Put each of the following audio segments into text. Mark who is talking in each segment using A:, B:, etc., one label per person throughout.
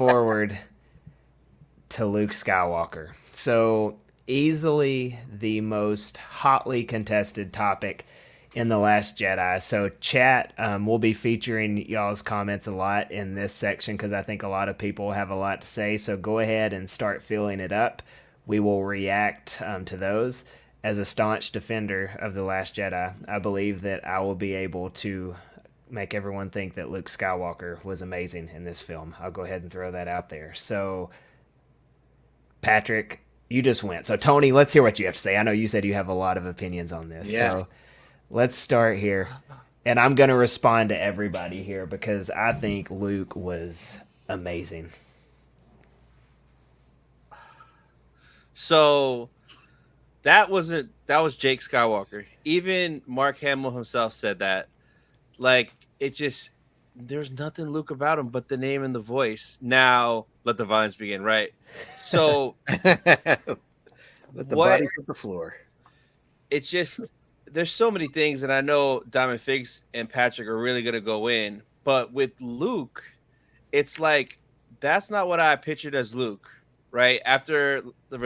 A: forward to Luke Skywalker. So, easily the most hotly contested topic in The Last Jedi. So, chat, we'll be featuring y'all's comments a lot in this section because I think a lot of people have a lot to say. So, go ahead and start filling it up. We will react to those. As a staunch defender of The Last Jedi, I believe that I will be able to make everyone think that Luke Skywalker was amazing in this film. I'll go ahead and throw that out there. So, Patrick, you just went. So, Tony, let's hear what you have to say. I know you said you have a lot of opinions on this.
B: Yeah.
A: So, let's start here. And I'm going to respond to everybody here because I think Luke was amazing.
C: So that was Jake Skywalker. Even Mark Hamill himself said that. Like, it just, there's nothing Luke about him but the name and the voice. Now let the violence begin, right? So
B: Let the bodies hit the floor.
C: It's just, there's so many things, and I know Diamond Figs and Patrick are really gonna go in, but with Luke, it's like that's not what I pictured as Luke, right? After the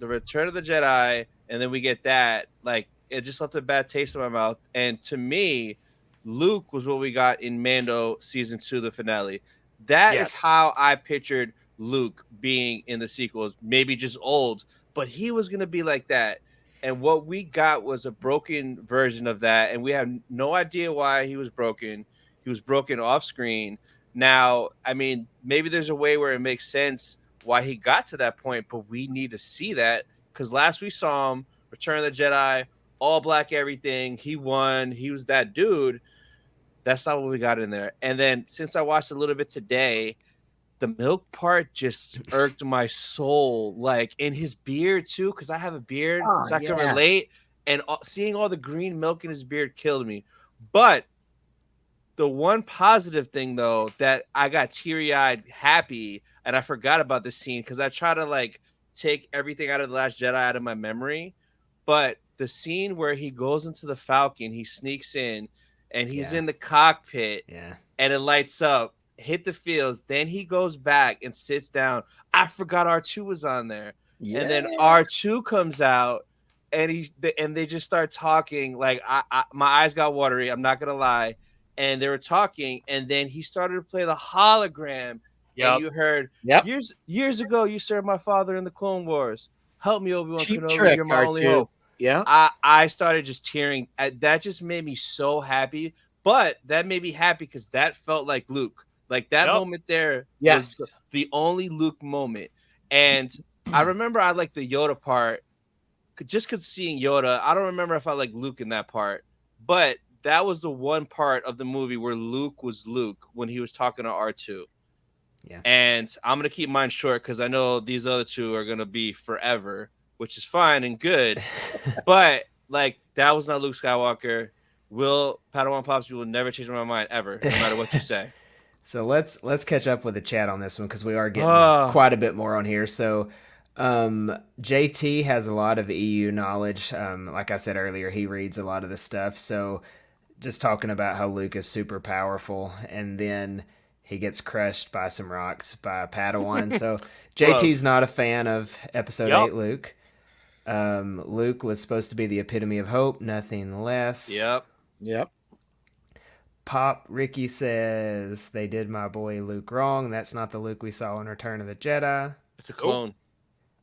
C: Return of the Jedi, and then we get that, like, it just left a bad taste in my mouth. And to me, Luke was what we got in Mando season 2, the finale. That is how I pictured Luke being in the sequels, maybe just old, but he was gonna be like that. And what we got was a broken version of that, and we have no idea why he was broken. He was broken off screen. Now, I mean, maybe there's a way where it makes sense why he got to that point, but we need to see that because last we saw him, Return of the Jedi, all black everything. He won. He was that dude. That's not what we got in there. And then since I watched a little bit today, the milk part just irked my soul. Like, in his beard too, because I have a beard, so I can relate. And seeing all the green milk in his beard killed me. But the one positive thing, though, that I got teary-eyed happy, and I forgot about this scene because I try to, like, take everything out of The Last Jedi out of my memory. But the scene where he goes into the Falcon, he sneaks in, and he's in the cockpit, and it lights up, hit the fields, then he goes back and sits down. I forgot R2 was on there. Yeah. And then R2 comes out, and they just start talking. Like, my eyes got watery, I'm not gonna lie. And they were talking, and then he started to play the hologram. And you heard, years ago, you served my father in the Clone Wars. Help me, Obi-Wan Kenobi. You're my only hope.
B: Yeah.
C: I started just tearing. That just made me so happy. But that made me happy because that felt like Luke. Like, that moment there was the only Luke moment. And I remember I liked the Yoda part. Just because seeing Yoda, I don't remember if I liked Luke in that part. But that was the one part of the movie where Luke was Luke when he was talking to R2. Yeah. And I'm going to keep mine short because I know these other two are going to be forever, which is fine and good. But, like, that was not Luke Skywalker. Padawan Pops, you will never change my mind ever, no matter what you say.
A: So let's catch up with the chat on this one because we are getting quite a bit more on here. So JT has a lot of EU knowledge. Like I said earlier, he reads a lot of this stuff. So just talking about how Luke is super powerful, and then he gets crushed by some rocks by a Padawan. So JT's not a fan of Episode 8 Luke. Luke was supposed to be the epitome of hope, nothing less.
B: Yep.
A: Pop Ricky says they did my boy Luke wrong. That's not the Luke we saw in Return of the Jedi.
C: It's a clone.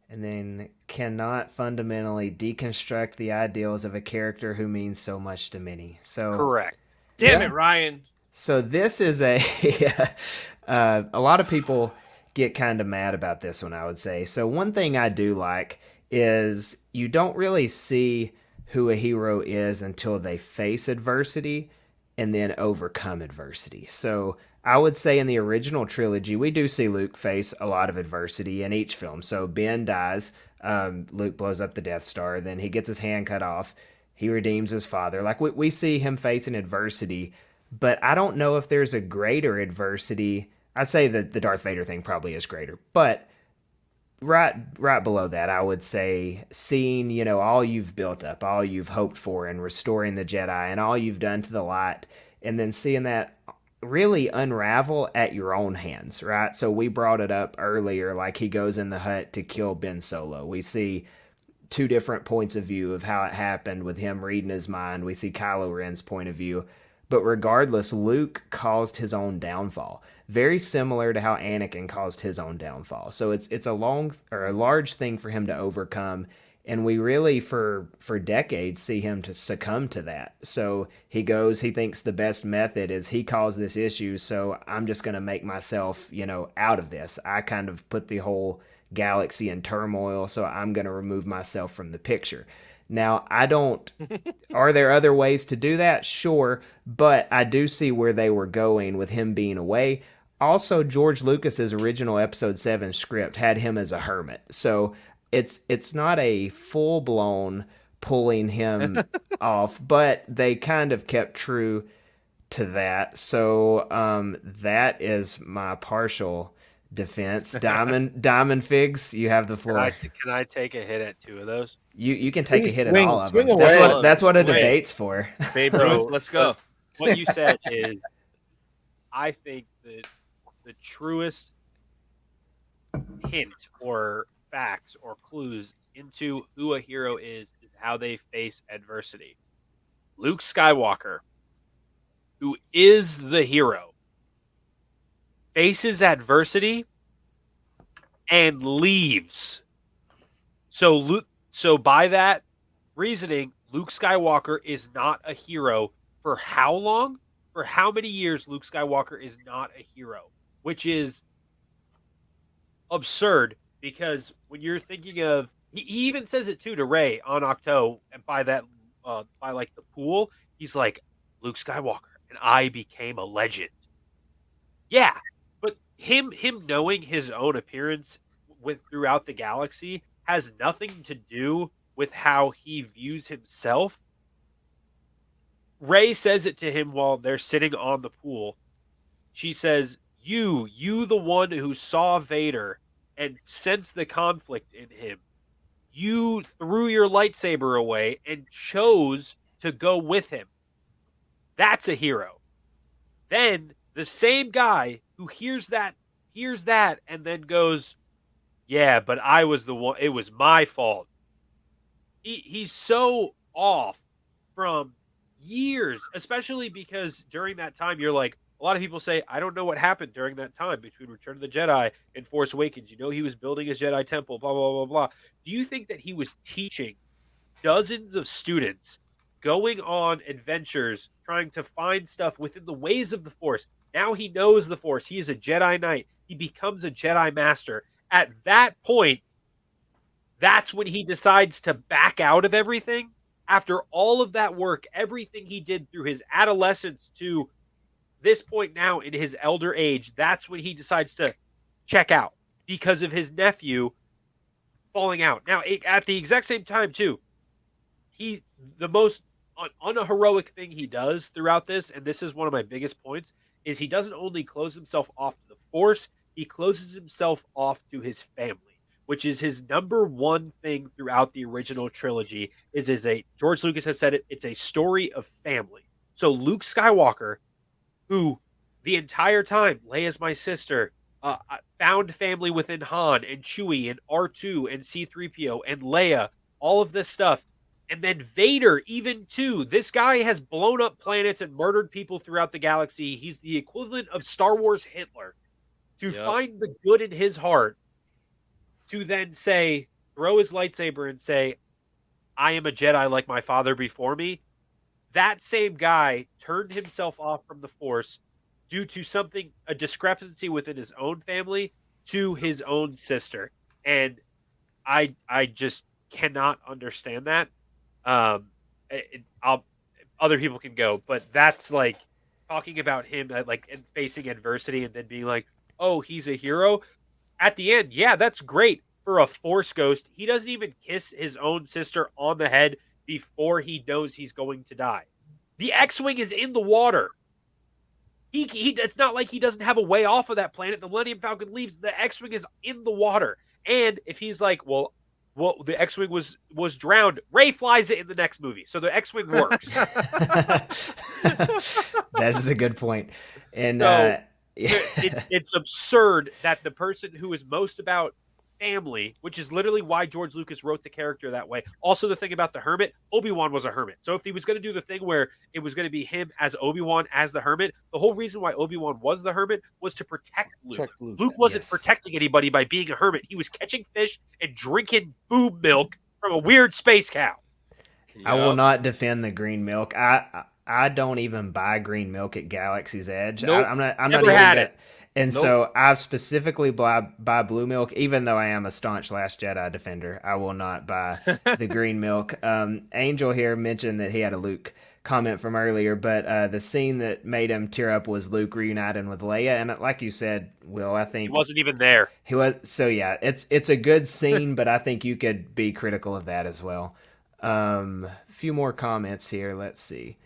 A: And then cannot fundamentally deconstruct the ideals of a character who means so much to many. So
D: correct.
C: Damn it, Ryan.
A: So this is a lot of people get kind of mad about this one, I would say. So one thing I do like is you don't really see who a hero is until they face adversity and then overcome adversity. So I would say in the original trilogy, we do see Luke face a lot of adversity in each film. So Ben dies, Luke blows up the Death Star, then he gets his hand cut off, he redeems his father. Like, we see him facing adversity, but I don't know if there's a greater adversity. I'd say that the Darth Vader thing probably is greater, but right below that, I would say seeing, all you've built up, all you've hoped for, and restoring the Jedi, and all you've done to the light, and then seeing that really unravel at your own hands, right? So we brought it up earlier, like he goes in the hut to kill Ben Solo. We see two different points of view of how it happened with him reading his mind. We see Kylo Ren's point of view. But regardless, Luke caused his own downfall. Very similar to how Anakin caused his own downfall. So it's a long or a large thing for him to overcome. And we really for decades see him to succumb to that. So he goes, he thinks the best method is he caused this issue, so I'm just gonna make myself, out of this. I kind of put the whole galaxy in turmoil, so I'm going to remove myself from the picture. Now, I don't. Are there other ways to do that? Sure, but I do see where they were going with him being away. Also, George Lucas's original Episode 7 script had him as a hermit, so it's not a full blown pulling him off, but they kind of kept true to that. So that is my partial defense. Diamond Figs, you have the floor.
D: Can I take a hit at two of those?
A: You can take
B: Please
A: a hit
B: swing-
A: at all of
B: swing
A: them.
B: away.
A: That's what a
C: Swing.
A: debate's for.
C: Babe
D: So,
C: Ruth, let's go.
D: What you said is, I think that the truest hint or facts or clues into who a hero is how they face adversity. Luke Skywalker, who is the hero, faces adversity and leaves. So by that reasoning, Luke Skywalker is not a hero for how long? For how many years Luke Skywalker is not a hero, which is absurd because when you're thinking of, he even says it too to Rey on Octo and by that by like the pool, he's like, Luke Skywalker and I became a legend. Yeah, but him knowing his own appearance with throughout the galaxy has nothing to do with how he views himself. Rey says it to him while they're sitting on the pool. She says, you the one who saw Vader and sensed the conflict in him. You threw your lightsaber away and chose to go with him. That's a hero. Then the same guy who hears that and then goes, yeah, but I was the one, it was my fault. He's so off from years, especially because during that time, you're like, a lot of people say, I don't know what happened during that time between Return of the Jedi and Force Awakens. You know, he was building his Jedi temple, blah, blah, blah, blah. Do you think that he was teaching dozens of students going on adventures, trying to find stuff within the ways of the Force? Now he knows the Force. He is a Jedi Knight. He becomes a Jedi Master. At that point, that's when he decides to back out of everything. After all of that work, everything he did through his adolescence to this point now in his elder age, that's when he decides to check out because of his nephew falling out. Now, at the exact same time, too, the most unheroic thing he does throughout this, and this is one of my biggest points, is he doesn't only close himself off to the Force, he closes himself off to his family, which is his number one thing throughout the original trilogy. George Lucas has said it, it's a story of family. So Luke Skywalker, who the entire time, Leia's my sister, found family within Han and Chewie and R2 and C-3PO and Leia, all of this stuff. And then Vader, even too. This guy has blown up planets and murdered people throughout the galaxy. He's the equivalent of Star Wars Hitler. To find the good in his heart, to then throw his lightsaber and say, I am a Jedi like my father before me. That same guy turned himself off from the Force due to a discrepancy within his own family to his own sister. And I just cannot understand that. Other people can go, but that's like talking about him and facing adversity and then being like, oh, he's a hero. At the end, yeah, that's great for a Force ghost. He doesn't even kiss his own sister on the head before he knows he's going to die. The X-Wing is in the water. It's not like he doesn't have a way off of that planet. The Millennium Falcon leaves. The X-Wing is in the water. And if he's like, well, the X-Wing was drowned, Rey flies it in the next movie. So the X-Wing works.
A: That is a good point. And
D: So
A: yeah.
D: it's absurd that the person who is most about family, which is literally why George Lucas wrote the character that way. Also, the thing about the hermit, Obi-Wan was a hermit. So if he was going to do the thing where it was going to be him as Obi-Wan as the hermit, the whole reason why Obi-Wan was the hermit was to protect Luke.
B: Check Luke.
D: Luke wasn't
A: Yes.
D: protecting anybody by being a hermit. He was catching fish and drinking boob milk from a weird space cow.
A: I will not defend the green milk. I don't even buy green milk at Galaxy's Edge.
C: Nope.
A: I'm not
D: Never
A: even
D: had
A: gonna,
D: it.
A: And
C: Nope.
A: so I specifically buy blue milk, even though I am a staunch Last Jedi defender. I will not buy the green milk. Angel here mentioned that he had a Luke comment from earlier, but the scene that made him tear up was Luke reuniting with Leia, and like you said, Will, I
D: He
A: think
D: wasn't even there.
A: he was. So yeah, it's a good scene, but I think you could be critical of that as well. A few more comments here. Let's see.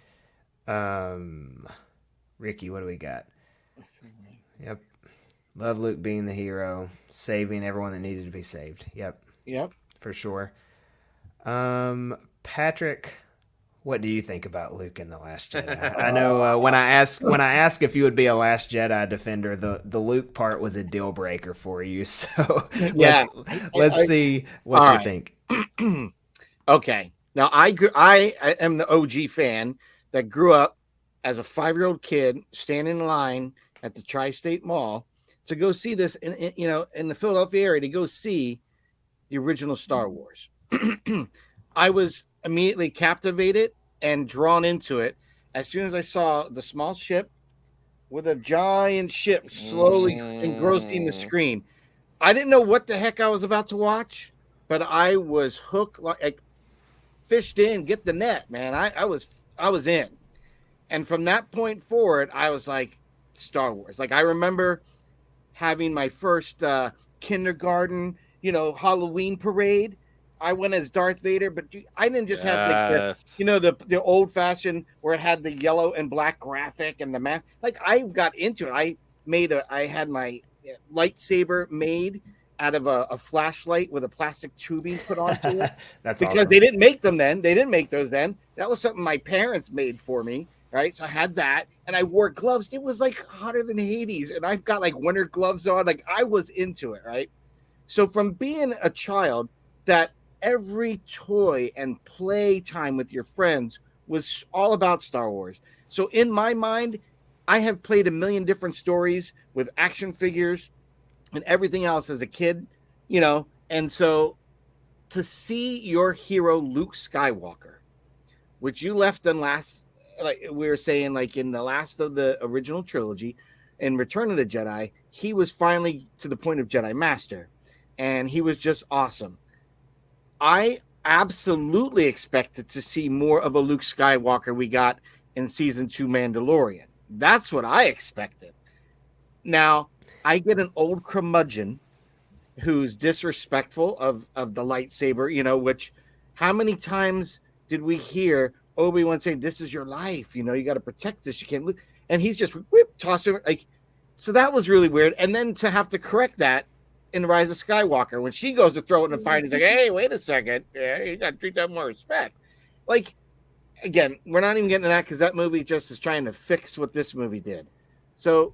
A: Ricky, what do we got? Yep. Love Luke being the hero, saving everyone that needed to be saved. Yep,
B: Yep.
A: for sure. Patrick, what do you think about Luke in The Last Jedi? I know when I ask if you would be a Last Jedi defender, the Luke part was a deal breaker for you. So
B: Yeah.
A: let's see what
B: all
A: you
B: right.
A: think.
B: Okay. Now I am the OG fan that grew up as a 5-year-old kid standing in line at the Tri-State Mall to go see this in the Philadelphia area to go see the original Star Wars. I was immediately captivated and drawn into it as soon as I saw the small ship with a giant ship slowly engrossing the screen. I didn't know what the heck I was about to watch, but I was hooked, like fished in, get the net, man. I was in. And from that point forward, I was like, Star Wars. Like I remember having my first kindergarten, Halloween parade. I went as Darth Vader, but I didn't just have like the old fashioned where it had the yellow and black graphic and the mask. Like I got into it. I had my lightsaber made out of a flashlight with a plastic tubing put onto it.
A: That's
B: because
A: awesome.
B: they didn't make them then. They didn't make those then. That was something my parents made for me. Right. So I had that and I wore gloves. It was like hotter than Hades. And I've got like winter gloves on. Like I was into it. Right. So from being a child, that every toy and play time with your friends was all about Star Wars. So in my mind, I have played a million different stories with action figures and everything else as a kid, and so to see your hero, Luke Skywalker, which you left in last, like we were saying, like in the last of the original trilogy, in Return of the Jedi, he was finally to the point of Jedi Master, and he was just awesome. I absolutely expected to see more of a Luke Skywalker we got in season 2 Mandalorian. That's what I expected. Now, I get an old curmudgeon who's disrespectful of the lightsaber, which how many times did we hear Obi-Wan saying, this is your life, you got to protect this, you can't lose. And he's just tossed it like, so that was really weird. And then to have to correct that in Rise of Skywalker, when she goes to throw it in the fire, he's like, hey, wait a second, yeah, you got to treat that more respect. Like, again, we're not even getting to that because that movie just is trying to fix what this movie did. So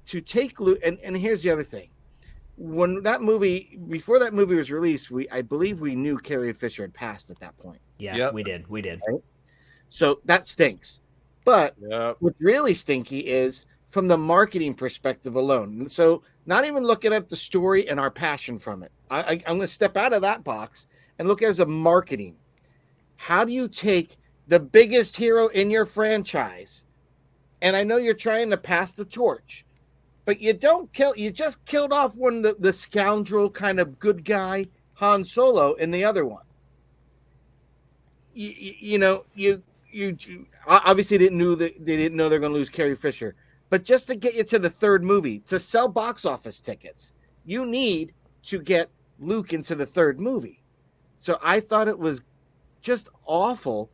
B: to take Luke, and here's the other thing. Before that movie was released, I believe we knew Carrie Fisher had passed at that point.
A: Yeah,
C: Yep.
A: we did. Right?
B: So that stinks. But what's really stinky is from the marketing perspective alone. So not even looking at the story and our passion from it. I'm going to step out of that box and look as a marketing. How do you take the biggest hero in your franchise? And I know you're trying to pass the torch, but you just killed off one of the scoundrel kind of good guy, Han Solo, in the other one. You obviously they didn't know they're going to lose Carrie Fisher, but just to get you to the third movie, to sell box office tickets, you need to get Luke into the third movie. So I thought it was just awful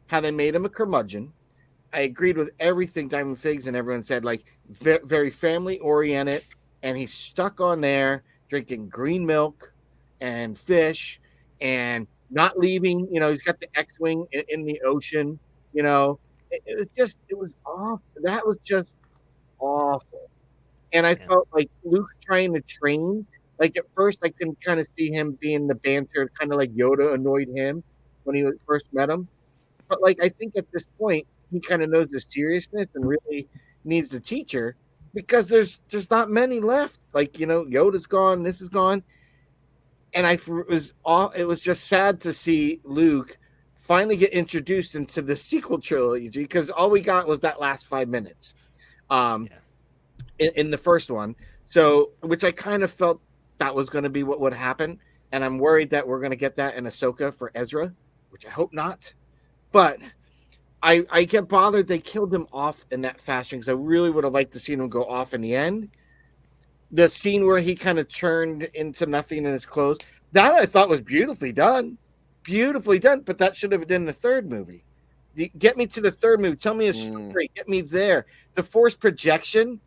B: how they made him a curmudgeon. I agreed with everything Diamond Figs and everyone said, like very family oriented, and he's stuck on there drinking green milk and fish and not leaving. He's got the X-wing in the ocean, it was awful. That was just awful. And I
A: Yeah.
B: felt like Luke trying to train. Like at first, I can kind of see him being the banter, kind of like Yoda annoyed him when he first met him. But like I think at this point, he kind of knows the seriousness and really needs the teacher because there's not many left. Like Yoda's gone, this is gone, and it was just sad to see Luke finally get introduced into the sequel trilogy because all we got was that last 5 minutes.
A: Yeah.
B: In the first one. So, which I kind of felt that was going to be what would happen. And I'm worried that we're going to get that in Ahsoka for Ezra, which I hope not. But I get bothered they killed him off in that fashion because I really would have liked to see him go off in the end. The scene where he kind of turned into nothing in his clothes, that I thought was beautifully done. Beautifully done, but that should have been in the third movie. Get me to the third movie. Tell me a story. Get me there. The Force projection,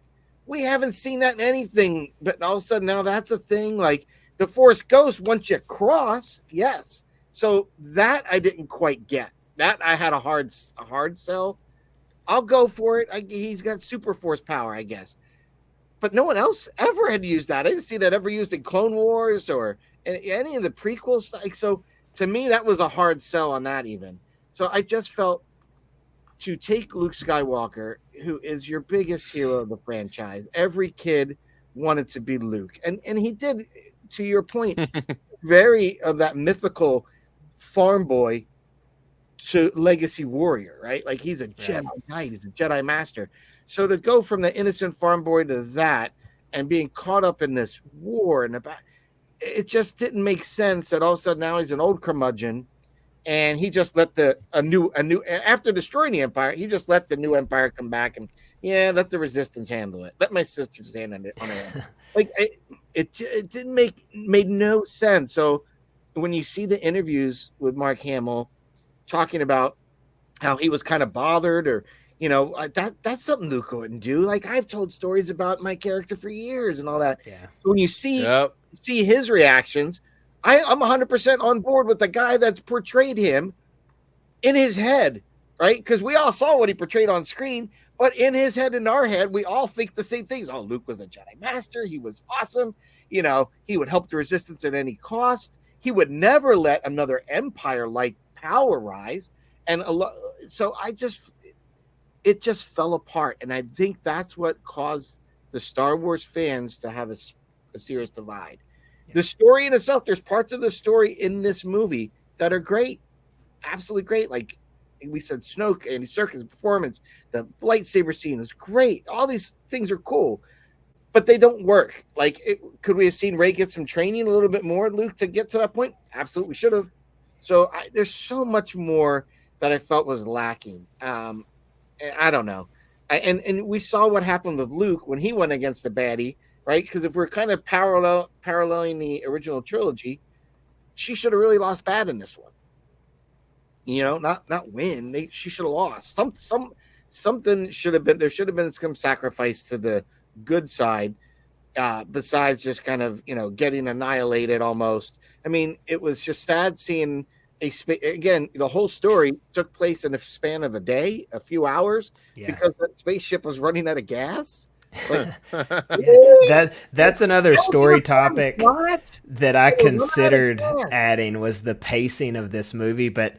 B: we haven't seen that in anything, but all of a sudden now that's a thing. Like the Force Ghost, once you cross, yes. So that I didn't quite get. That I had a hard sell. I'll go for it. He's got super force power, I guess. But no one else ever had used that. I didn't see that ever used in Clone Wars or any of the prequels. Like so, to me, that was a hard sell on that even. So I just felt to take Luke Skywalker, who is your biggest hero of the franchise. Every kid wanted to be Luke. And he did, to your point, very of that mythical farm boy to legacy warrior, right? Like he's a Jedi Knight, he's a Jedi Master. So to go from the innocent farm boy to that and being caught up in this war and it just didn't make sense that all of a sudden now he's an old curmudgeon. And he just let a new after destroying the Empire, he just let the new Empire come back and let the Resistance handle it. Let my sister stand on it on her own. Like it didn't made no sense. So when you see the interviews with Mark Hamill talking about how he was kind of bothered or that's something Luke wouldn't do. Like I've told stories about my character for years and all that.
A: Yeah.
B: So when you see his reactions, I'm 100% on board with the guy that's portrayed him in his head, right? Because we all saw what he portrayed on screen, but in his head, in our head, we all think the same things. Oh, Luke was a Jedi Master. He was awesome. He would help the Resistance at any cost. He would never let another Empire-like power rise. And so it just fell apart. And I think that's what caused the Star Wars fans to have a serious divide. The story in itself, there's parts of the story in this movie that are great, absolutely great. Like we said, Snoke and Serkis's performance, the lightsaber scene is great. All these things are cool, but they don't work. Like, could we have seen Rey get some training a little bit more, Luke, to get to that point? Absolutely should have. So there's so much more that I felt was lacking. I don't know. And we saw what happened with Luke when he went against the baddie. Right, because if we're kind of paralleling the original trilogy, she should have really lost bad in this one. Not win. She should have lost. Something should have been. There should have been some sacrifice to the good side, besides just kind of getting annihilated almost. I mean, it was just sad seeing again. The whole story took place in a span of a few hours, because that spaceship was running out of gas. Like,
A: that's another story topic that I considered adding was the pacing of this movie, but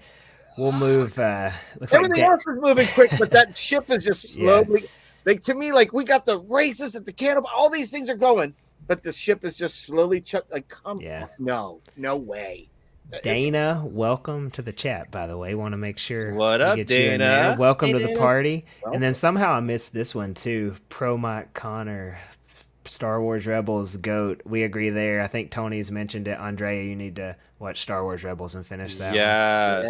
A: we'll move.
B: Everything else is moving quick, but that ship is just slowly. Like to me, like we got the races at the cannibal, all these things are going, but the ship is just slowly like come on. No way.
A: Dana, welcome to the chat, by the way. Want to make sure
C: what up,
A: get
C: Dana?
A: You in there. Welcome to
E: Dana.
A: the party.
B: Welcome.
A: And then somehow I missed this one too. Pro Mike Connor, Star Wars Rebels GOAT. We agree there. I think Tony's mentioned it. Andrea, you need to watch Star Wars Rebels and finish that one.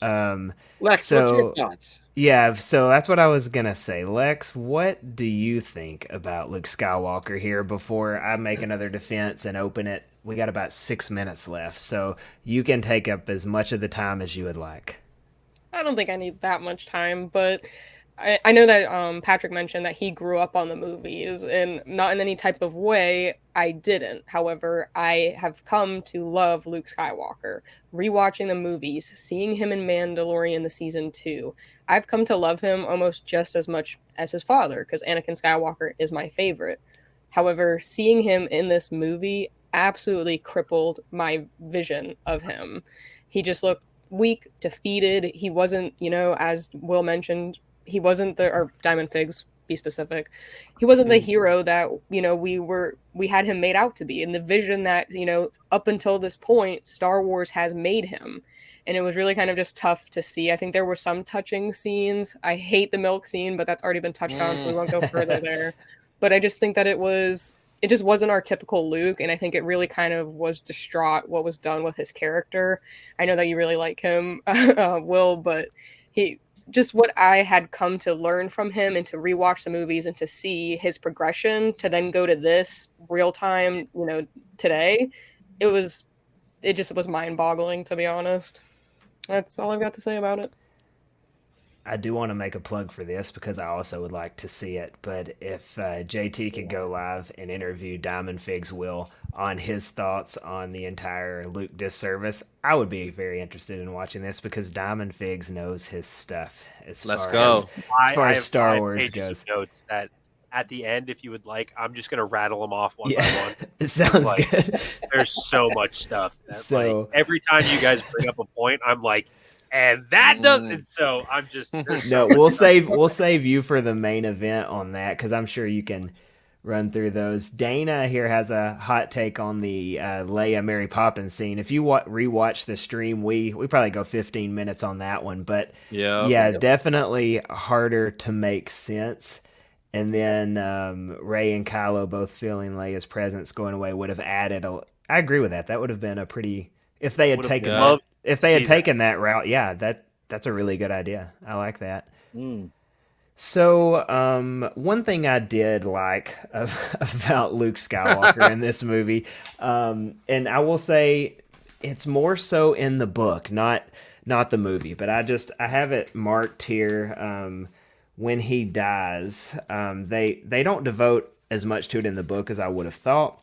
E: 100%.
B: Lex,
A: so,
B: what's your thoughts?
A: Yeah, so that's what I was going to say. Lex, what do you think about Luke Skywalker here before I make another defense and open it? We got about 6 minutes left, so you can take up as much of the time as you would like.
E: I don't think I need that much time, but I know that Patrick mentioned that he grew up on the movies, and not in any type of way, I didn't. However, I have come to love Luke Skywalker. Rewatching the movies, seeing him in Mandalorian the season 2, I've come to love him almost just as much as his father, because Anakin Skywalker is my favorite. However, seeing him in this movie absolutely crippled my vision of him. He just looked weak, defeated. He wasn't, as Will mentioned, he wasn't or Diamond Figs, be specific. He wasn't the hero that, we had him made out to be, and the vision that, up until this point, Star Wars has made him. And it was really kind of just tough to see. I think there were some touching scenes. I hate the milk scene, but that's already been touched on, so we won't go further there. But I just think that it just wasn't our typical Luke, and I think it really kind of was distraught what was done with his character. I know that you really like him, Will, but just what I had come to learn from him and to rewatch the movies and to see his progression to then go to this real time, today, it just was mind boggling, to be honest. That's all I've got to say about it.
A: I do want to make a plug for this because I also would like to see it. But if JT could go live and interview Diamond Figs Will on his thoughts on the entire Luke disservice, I would be very interested in watching this because Diamond Figs knows his stuff as far as Star Wars goes.
D: Notes that at the end, if you would like, I'm just going to rattle them off one by one.
A: It sounds good.
D: There's so much stuff. That, every time you guys bring up a point, I'm like, and that doesn't. So I'm just
A: no. We'll save you for the main event on that because I'm sure you can run through those. Dana here has a hot take on the Leia Mary Poppins scene. If you rewatch the stream, we probably go 15 minutes on that one. But yeah, definitely harder to make sense. And then Rey and Kylo both feeling Leia's presence going away would have added I agree with that. That would have been a pretty if they had taken that. If they had taken that route, yeah, that's a really good idea. I like that. So one thing I did like about Luke Skywalker in this movie, and I will say it's more so in the book, not the movie, but I have it marked here. When he dies, they don't devote as much to it in the book as I would have thought.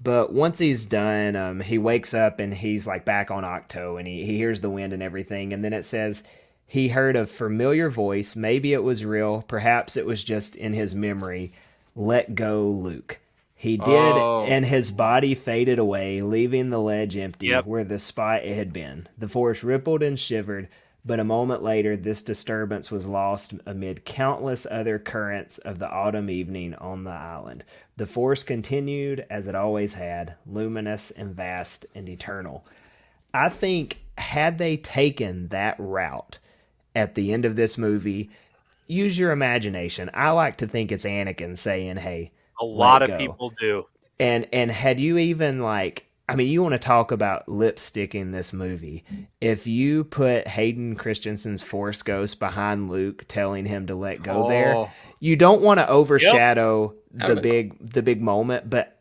A: But once he's done, he wakes up and he's like back on Octo and he hears the wind and everything. And then it says he heard a familiar voice. Maybe it was real. Perhaps it was just in his memory. Let go, Luke. He did, and his body faded away, leaving the ledge empty where the spot it had been. The force rippled and shivered, but a moment later, this disturbance was lost amid countless other currents of the autumn evening on the island. The force continued as it always had, luminous and vast and eternal. I think had they taken that route at the end of this movie, use your imagination. I like to think it's Anakin saying, hey,
D: a lot of people do.
A: And had you even you want to talk about lipsticking this movie. If you put Hayden Christensen's Force Ghost behind Luke telling him to let go there, you don't want to overshadow the big moment, but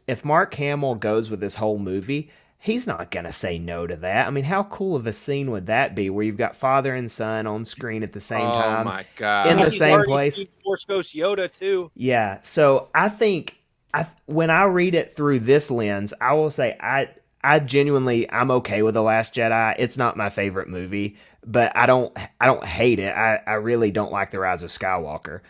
A: if Mark Hamill goes with this whole movie, he's not going to say no to that. I mean, how cool of a scene would that be where you've got father and son on screen at the same time?
C: Oh my God.
A: In the same place.
D: Force Ghost Yoda too.
A: Yeah. So I think when I read it through this lens, I will say I genuinely I'm okay with The Last Jedi. It's not my favorite movie, but I don't hate it. I really don't like The Rise of Skywalker.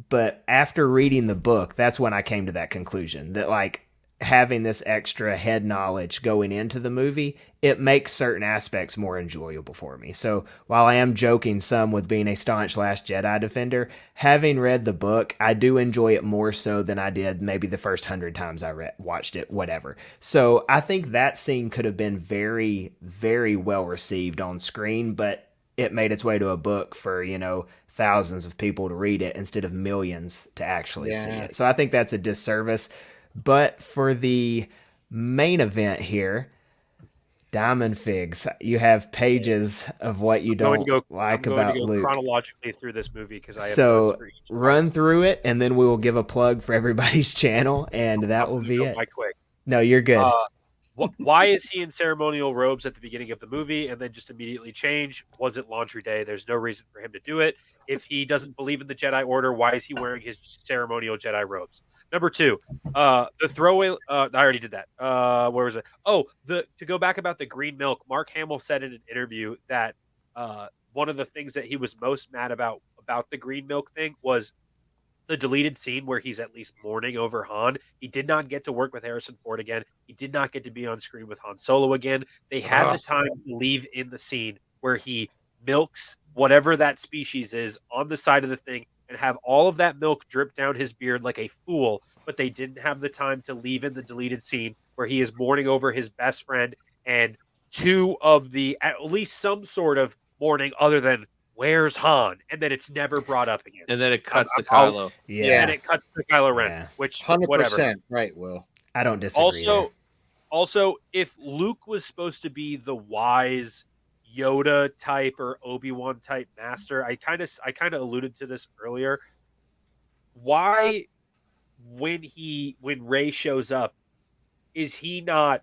A: But after reading the book, that's when I came to that conclusion that having this extra head knowledge going into the movie, it makes certain aspects more enjoyable for me. So while I am joking some with being a staunch Last Jedi defender, having read the book, I do enjoy it more so than I did maybe the first 100 times I watched it, whatever. So I think that scene could have been very, very well received on screen, but it made its way to a book for, thousands of people to read it instead of millions to actually see it. So I think that's a disservice. But for the main event here, Diamond Figs, you have pages of what you don't like about Luke.
D: Chronologically through this movie because I have
A: so run through it, and then we will give a plug for everybody's channel, and that will be it.
D: Quick.
A: No, you're good.
D: Why is he in ceremonial robes at the beginning of the movie and then just immediately change? Was it laundry day? There's no reason for him to do it. If he doesn't believe in the Jedi Order, why is he wearing his ceremonial Jedi robes? Number two, the throwaway. I already did that. Where was it? Oh, to go back about the green milk. Mark Hamill said in an interview that one of the things that he was most mad about the green milk thing was the deleted scene where he's at least mourning over Han. He did not get to work with Harrison Ford again. He did not get to be on screen with Han Solo again. They had the time to leave in the scene where he milks whatever that species is on the side of the thing and have all of that milk drip down his beard like a fool, but they didn't have the time to leave in the deleted scene where he is mourning over his best friend and two of the, at least some sort of mourning other than where's Han? And then it's never brought up again.
C: And then it cuts to Kylo.
A: Yeah.
D: And it cuts to Kylo Ren,
A: Yeah.
D: which
B: 100%
D: whatever.
B: right, Will.
A: I don't disagree. there.
D: Also, if Luke was supposed to be the wise Yoda type or Obi-Wan type master, I kind of alluded to this earlier. Why, when Rey shows up, is he not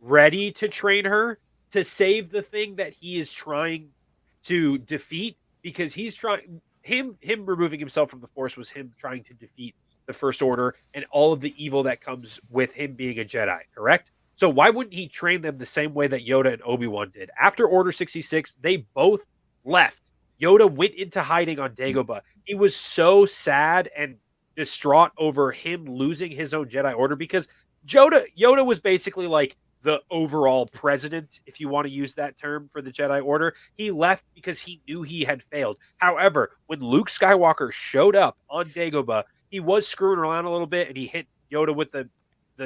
D: ready to train her to save the thing that he is trying to defeat? Because he's trying him removing himself from the Force was him trying to defeat the First Order and all of the evil that comes with him being a Jedi, correct? So why wouldn't he train them the same way that Yoda and Obi-Wan did? After Order 66, they both left. Yoda went into hiding on Dagobah. He was so sad and distraught over him losing his own Jedi Order because Yoda was basically like the overall president, if you want to use that term for the Jedi Order. He left because he knew he had failed. However, when Luke Skywalker showed up on Dagobah, he was screwing around a little bit and he hit Yoda with the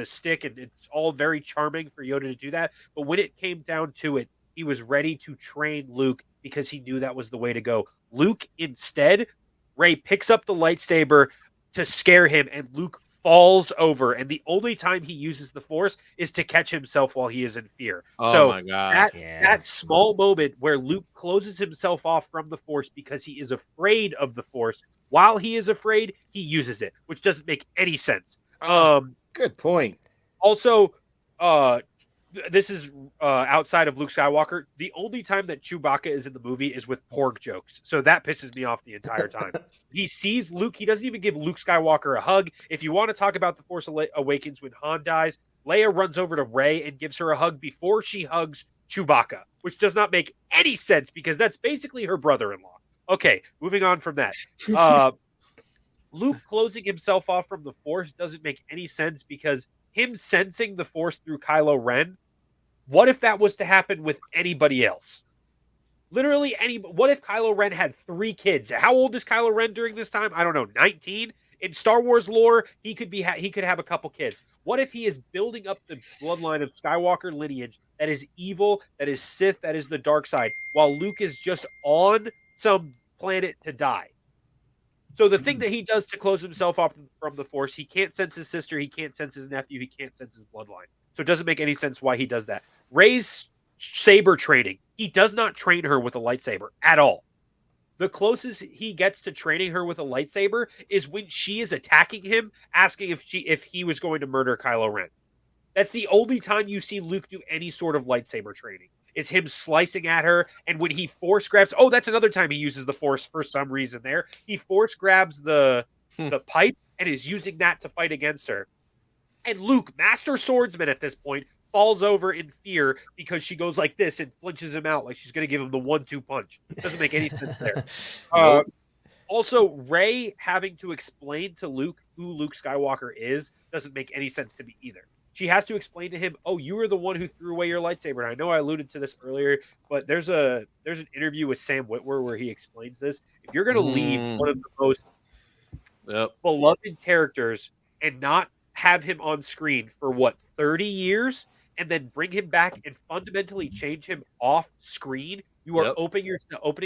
D: stick, and it's all very charming for Yoda to do that. But when it came down to it, he was ready to train Luke because he knew that was the way to go. Luke, instead, Rey picks up the lightsaber to scare him, and Luke falls over, and the only time he uses the Force is to catch himself while he is in fear.
C: Oh my God.
D: That small moment where Luke closes himself off from the Force because he is afraid of the Force, while he is afraid, he uses it, which doesn't make any sense.
B: Good point.
D: Also, this is outside of Luke Skywalker. The only time that Chewbacca is in the movie is with porg jokes. So that pisses me off the entire time. He sees Luke. He doesn't even give Luke Skywalker a hug. If you want to talk about The Force Awakens when Han dies, Leia runs over to Rey and gives her a hug before she hugs Chewbacca, which does not make any sense because that's basically her brother-in-law. Okay, moving on from that. Luke closing himself off from the Force doesn't make any sense because him sensing the Force through Kylo Ren, what if that was to happen with anybody else? Literally what if Kylo Ren had 3 kids? How old is Kylo Ren during this time? I don't know, 19? In Star Wars lore, he could have a couple kids. What if he is building up the bloodline of Skywalker lineage that is evil, that is Sith, that is the dark side, while Luke is just on some planet to die? So the thing that he does to close himself off from the Force, he can't sense his sister, he can't sense his nephew, he can't sense his bloodline. So it doesn't make any sense why he does that. Rey's saber training, he does not train her with a lightsaber at all. The closest he gets to training her with a lightsaber is when she is attacking him, asking if he was going to murder Kylo Ren. That's the only time you see Luke do any sort of lightsaber training. Is him slicing at her, and when he force grabs, that's another time he uses the Force for some reason there. He force grabs the pipe and is using that to fight against her. And Luke, master swordsman at this point, falls over in fear because she goes like this and flinches him out like she's going to give him the 1-2 punch. Doesn't make any sense there. Also, Rey having to explain to Luke who Luke Skywalker is doesn't make any sense to me either. She has to explain to him, you were the one who threw away your lightsaber. And I know I alluded to this earlier, but there's an interview with Sam Witwer where he explains this. If you're going to leave one of the most beloved characters and not have him on screen for 30 years and then bring him back and fundamentally change him off screen, you are opening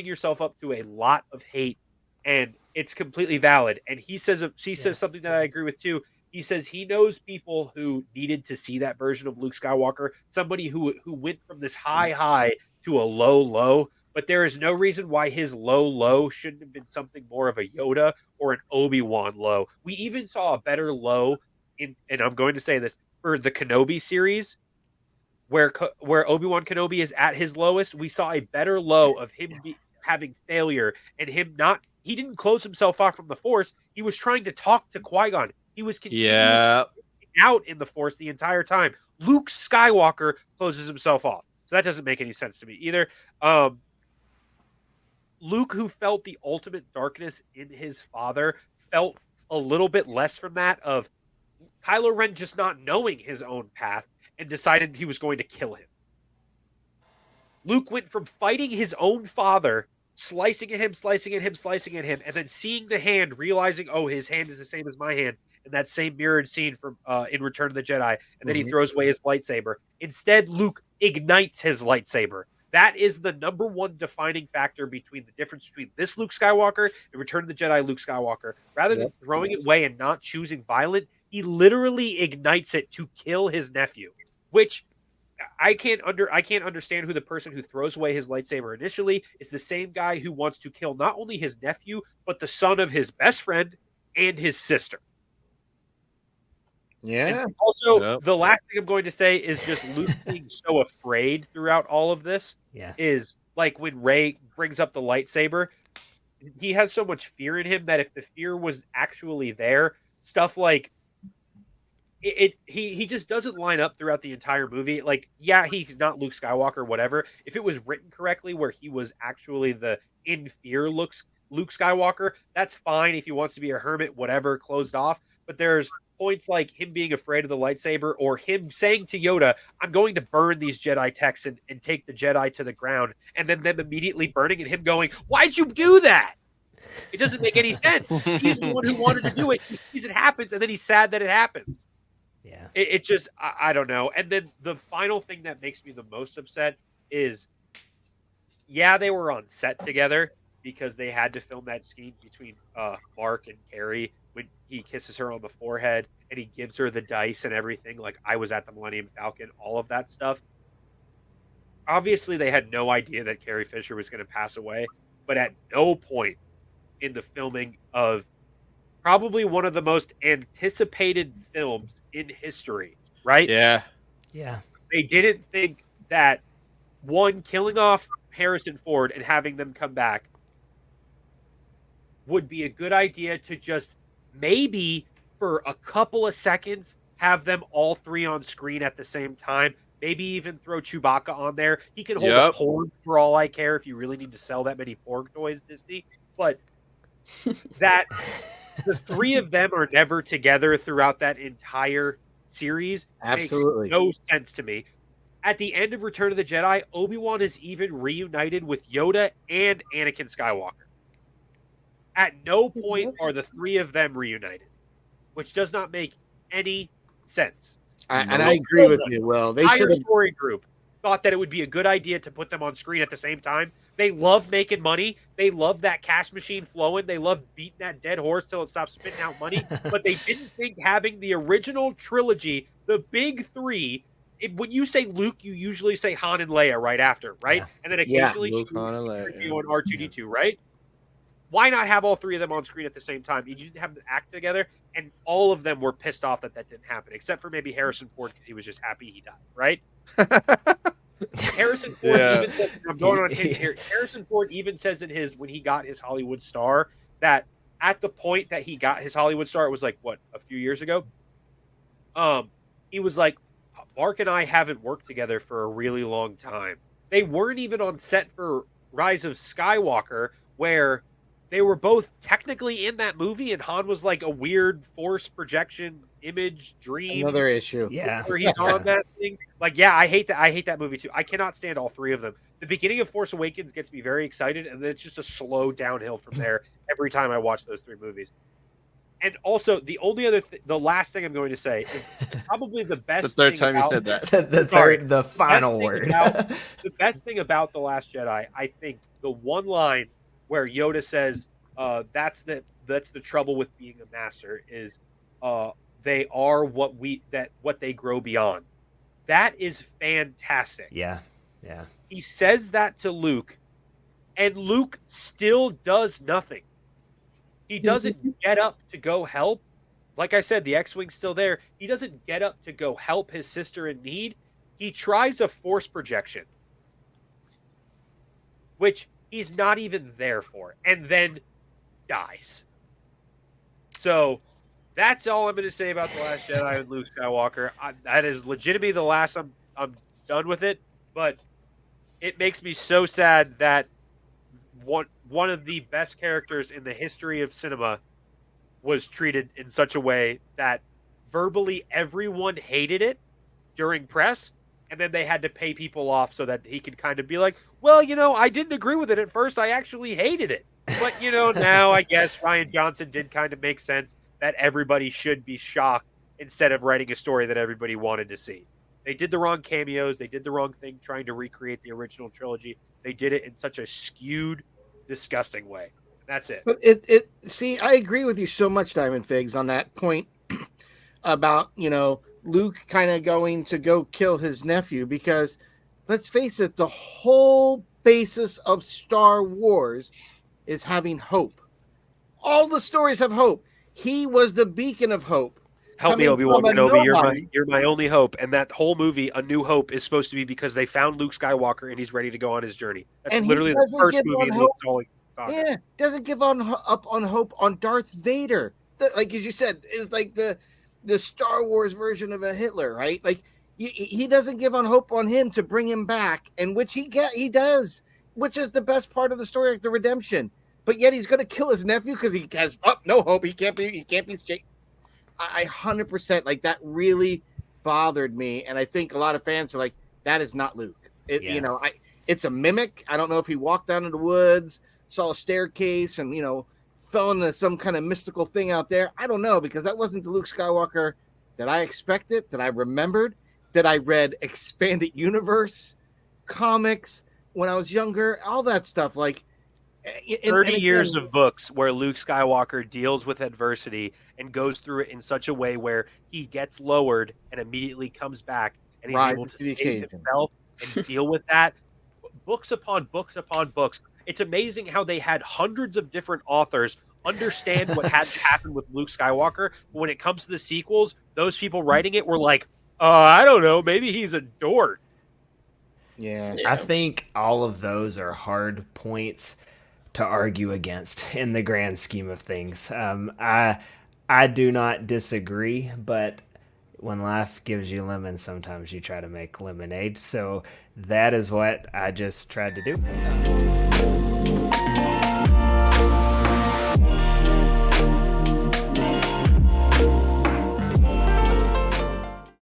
D: yourself up to a lot of hate, and it's completely valid. And he says something that I agree with too. He says he knows people who needed to see that version of Luke Skywalker, somebody who went from this high to a low, but there is no reason why his low shouldn't have been something more of a Yoda or an Obi-Wan low. We even saw a better low and I'm going to say this, for the Kenobi series. where Obi-Wan Kenobi is at his lowest, we saw a better low of him having failure and him not. He didn't close himself off from the Force. He was trying to talk to Qui-Gon. He was continuously out in the Force the entire time. Luke Skywalker closes himself off. So that doesn't make any sense to me either. Luke, who felt the ultimate darkness in his father, felt a little bit less from that of Kylo Ren just not knowing his own path and decided he was going to kill him. Luke went from fighting his own father, slicing at him, and then seeing the hand, realizing, oh, his hand is the same as my hand, in that same mirrored scene from in Return of the Jedi, and then he throws away his lightsaber. Instead, Luke ignites his lightsaber. That is the number one defining factor between the difference between this Luke Skywalker and Return of the Jedi Luke Skywalker. Rather than throwing it away and not choosing violent, he literally ignites it to kill his nephew, which I can't understand who the person who throws away his lightsaber initially is the same guy who wants to kill not only his nephew, but the son of his best friend and his sister.
B: Yeah.
D: And also, the last thing I'm going to say is just Luke being so afraid throughout all of this.
A: Yeah.
D: Is like when Rey brings up the lightsaber, he has so much fear in him that if the fear was actually there, stuff like he just doesn't line up throughout the entire movie. Like, yeah, he's not Luke Skywalker, whatever. If it was written correctly, where he was actually the in fear Luke Skywalker, that's fine. If he wants to be a hermit, whatever, closed off. But there's points like him being afraid of the lightsaber, or him saying to Yoda, I'm going to burn these Jedi texts and take the Jedi to the ground, and then them immediately burning and him going, why'd you do that? It doesn't make any sense. He's the one who wanted to do it. He sees it happens, and then he's sad that it happens.
A: Yeah.
D: It just, I don't know. And then the final thing that makes me the most upset is, yeah, they were on set together because they had to film that scene between Mark and Carrie when he kisses her on the forehead and he gives her the dice and everything. Like, I was at the Millennium Falcon, all of that stuff. Obviously, they had no idea that Carrie Fisher was going to pass away, but at no point in the filming of probably one of the most anticipated films in history, right?
C: Yeah.
A: Yeah.
D: They didn't think that, one, killing off Harrison Ford and having them come back would be a good idea to just maybe for a couple of seconds have them all three on screen at the same time. Maybe even throw Chewbacca on there. He can hold a porg for all I care if you really need to sell that many porg toys, Disney. But that the three of them are never together throughout that entire series
B: Absolutely
D: makes no sense to me. At the end of Return of the Jedi, Obi-Wan is even reunited with Yoda and Anakin Skywalker. At no point are the three of them reunited, which does not make any sense.
B: And I agree with you, Will. They should have.
D: Story group thought that it would be a good idea to put them on screen at the same time. They love making money. They love that cash machine flowing. They love beating that dead horse till it stops spitting out money. But they didn't think having the original trilogy, the big three. When you say Luke, you usually say Han and Leia right after, right?
A: Yeah.
D: And then occasionally
C: Luke, Han, and
D: C-3PO
C: Leia,
D: and R2-D2, right? Why not have all three of them on screen at the same time? You didn't have them act together, and all of them were pissed off that didn't happen, except for maybe Harrison Ford because he was just happy he died, right? Harrison Ford even says, I'm going on his here. Harrison Ford even says in his, when he got his Hollywood star, that at the point that he got his Hollywood star, it was like, what, a few years ago? He was like, Mark and I haven't worked together for a really long time. They weren't even on set for Rise of Skywalker, where they were both technically in that movie, and Han was like a weird force projection image dream.
B: Another issue.
A: Yeah.
D: Where he's on that thing. Like, yeah, I hate that movie too. I cannot stand all three of them. The beginning of Force Awakens gets me very excited, and then it's just a slow downhill from there every time I watch those three movies. And also, the only other, the last thing I'm going to say is probably the best.
C: It's the third
D: thing
C: time
D: about,
C: you said that.
A: The final word.
D: The best thing about The Last Jedi, I think, the one line where Yoda says, "That's the trouble with being a master is, they are what they grow beyond." That is fantastic.
A: Yeah, yeah.
D: He says that to Luke, and Luke still does nothing. He doesn't get up to go help. Like I said, the X-Wing's still there. He doesn't get up to go help his sister in need. he tries a force projection, which he's not even there for, and then dies. So that's all I'm going to say about The Last Jedi and Luke Skywalker. That is legitimately the last. I'm done with it, but it makes me so sad that one of the best characters in the history of cinema was treated in such a way that verbally everyone hated it during press, and then they had to pay people off so that he could kind of be like, well, I didn't agree with it at first. I actually hated it. But, now I guess Ryan Johnson did kind of make sense that everybody should be shocked instead of writing a story that everybody wanted to see. They did the wrong cameos. They did the wrong thing trying to recreate the original trilogy. They did it in such a skewed, disgusting way. That's it.
B: But see, I agree with you so much, Diamond Figs, on that point about, Luke kind of going to go kill his nephew, because let's face it, the whole basis of Star Wars is having hope. All the stories have hope. He was the beacon of hope.
D: Help me, Obi-Wan Kenobi. You're my only hope. And that whole movie, A New Hope, is supposed to be because they found Luke Skywalker and he's ready to go on his journey. That's literally the first movie in Luke's only.
B: Yeah, doesn't give up on hope on Darth Vader. Like as you said, is like the Star Wars version of a Hitler, right? Like he doesn't give on hope on him to bring him back, and which he does, which is the best part of the story, like the redemption. But yet he's going to kill his nephew because he has no hope. He can't be straight. I 100% like that really bothered me, and I think a lot of fans are like, that is not Luke. It's a mimic. I don't know if he walked down in the woods, saw a staircase, and fell into some kind of mystical thing out there. I don't know, because that wasn't the Luke Skywalker that I expected, that I remembered, that I read expanded universe comics when I was younger, all that stuff. Like
D: 30 years of books where Luke Skywalker deals with adversity and goes through it in such a way where he gets lowered and immediately comes back, and he's able to save himself and deal with that. Books upon books upon books. It's amazing how they had hundreds of different authors understand what had to happen with Luke Skywalker. But when it comes to the sequels, those people writing it were like, I don't know, maybe he's a dork.
A: Yeah. I think all of those are hard points to argue against in the grand scheme of things. I do not disagree, but when life gives you lemons, sometimes you try to make lemonade. So that is what I just tried to do.